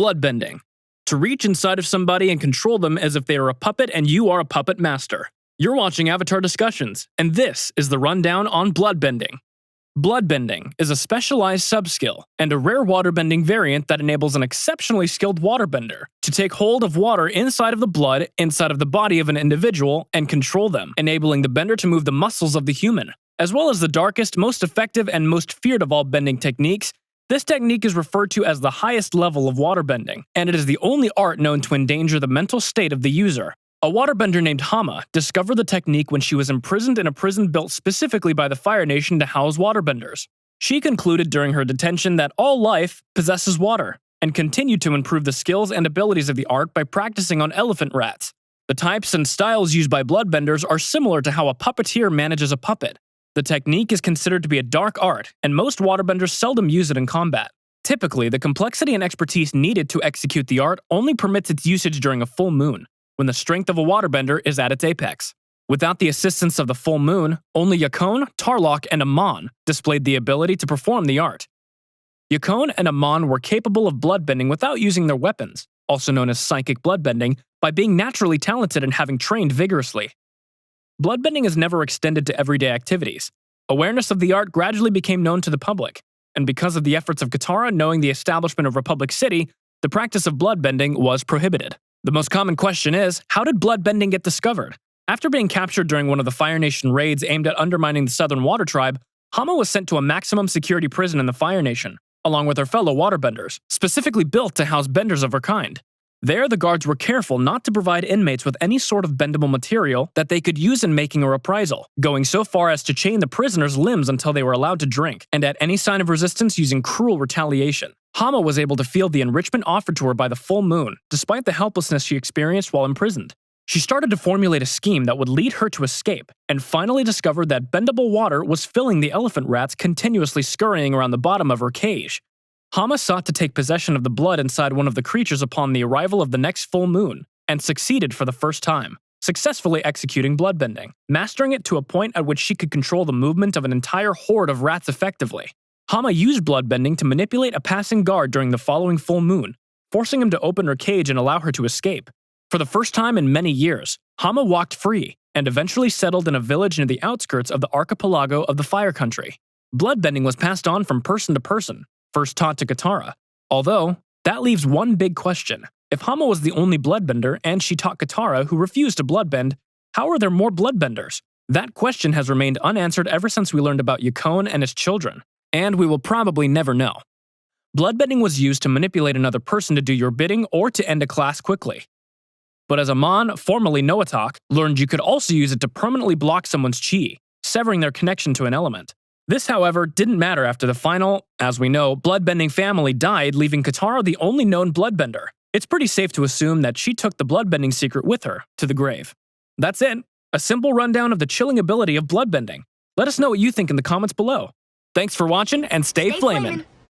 Bloodbending. To reach inside of somebody and control them as if they are a puppet and you are a puppet master. You're watching Avatar Discussions, and this is the rundown on Bloodbending. Bloodbending is a specialized subskill and a rare waterbending variant that enables an exceptionally skilled waterbender to take hold of water inside of the blood, inside of the body of an individual, and control them, enabling the bender to move the muscles of the human. As well as the darkest, most effective, and most feared of all bending techniques, this technique is referred to as the highest level of waterbending, and it is the only art known to endanger the mental state of the user. A waterbender named Hama discovered the technique when she was imprisoned in a prison built specifically by the Fire Nation to house waterbenders. She concluded during her detention that all life possesses water, and continued to improve the skills and abilities of the art by practicing on elephant rats. The types and styles used by bloodbenders are similar to how a puppeteer manages a puppet. The technique is considered to be a dark art, and most waterbenders seldom use it in combat. Typically, the complexity and expertise needed to execute the art only permits its usage during a full moon, when the strength of a waterbender is at its apex. Without the assistance of the full moon, only Yakone, Tarlok, and Amon displayed the ability to perform the art. Yakone and Amon were capable of bloodbending without using their weapons, also known as psychic bloodbending, by being naturally talented and having trained vigorously. Bloodbending is never extended to everyday activities. Awareness of the art gradually became known to the public, and because of the efforts of Katara knowing the establishment of Republic City, the practice of bloodbending was prohibited. The most common question is, how did bloodbending get discovered? After being captured during one of the Fire Nation raids aimed at undermining the Southern Water Tribe, Hama was sent to a maximum security prison in the Fire Nation, along with her fellow waterbenders, specifically built to house benders of her kind. There, the guards were careful not to provide inmates with any sort of bendable material that they could use in making a reprisal, going so far as to chain the prisoners' limbs until they were allowed to drink, and at any sign of resistance using cruel retaliation. Hama was able to feel the enrichment offered to her by the full moon, despite the helplessness she experienced while imprisoned. She started to formulate a scheme that would lead her to escape, and finally discovered that bendable water was filling the elephant rats continuously scurrying around the bottom of her cage. Hama sought to take possession of the blood inside one of the creatures upon the arrival of the next full moon, and succeeded for the first time, successfully executing bloodbending, mastering it to a point at which she could control the movement of an entire horde of rats effectively. Hama used bloodbending to manipulate a passing guard during the following full moon, forcing him to open her cage and allow her to escape. For the first time in many years, Hama walked free, and eventually settled in a village near the outskirts of the archipelago of the Fire Country. Bloodbending was passed on from person to person, first taught to Katara. Although, that leaves one big question. If Hama was the only bloodbender and she taught Katara, who refused to bloodbend, how are there more bloodbenders? That question has remained unanswered ever since we learned about Yakone and his children, and we will probably never know. Bloodbending was used to manipulate another person to do your bidding or to end a class quickly. But as Amon, formerly Noatak, learned you could also use it to permanently block someone's chi, severing their connection to an element. This, however, didn't matter after the final, as we know, bloodbending family died, leaving Katara the only known bloodbender. It's pretty safe to assume that she took the bloodbending secret with her to the grave. That's it. A simple rundown of the chilling ability of bloodbending. Let us know what you think in the comments below. Thanks for watching, and stay flamin'!